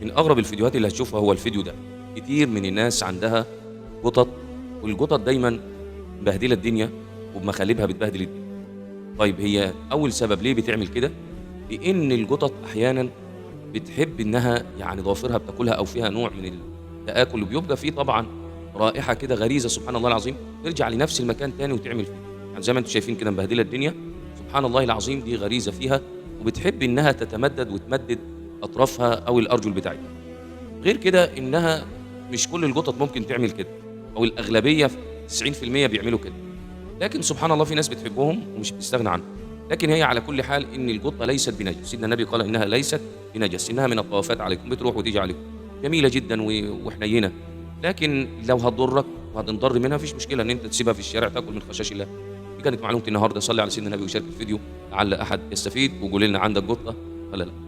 من أغرب الفيديوهات اللي هتشوفها هو الفيديو ده. كتير من الناس عندها قطط، والقطط دايمًا مبهدلة الدنيا وبمخالبها بتبهدل الدنيا. طيب هي أول سبب ليه بتعمل كده؟ لإن القطط أحيانًا بتحب إنها يعني ضوافرها بتاكلها أو فيها نوع من التآكل، وبيبقى في طبعًا رائحة كده غريزة سبحان الله العظيم ترجع لنفس المكان تاني وتعمل فيه. يعني زي ما أنتم شايفين كده مبهدلة الدنيا، سبحان الله العظيم دي غريزة فيها وبتحب إنها تتمدد وتمدد أطرافها أو الأرجل بتاعتها. غير كده إنها مش كل القطط ممكن تعمل كده، أو الأغلبية 90% بيعملوا كده، لكن سبحان الله في ناس بتحبهم ومش بتستغنى عنهم. لكن هي على كل حال إن القطة ليست بنجس، سيدنا النبي قال إنها ليست بنجس، إنها من الطوافات عليكم، بتروح وتيجي عليكم، جميلة جدًا وحنينة، لكن لو هتضرك وهتنضر منها ما فيش مشكلة إن أنت تسيبها في الشارع تاكل من خشاش الله. دي كانت معلومتي النهارده، صلِّ على سيدنا النبي وشارك الفيديو لعل أحد يستفيد، وقولي لنا عندك قطة والّا لأ؟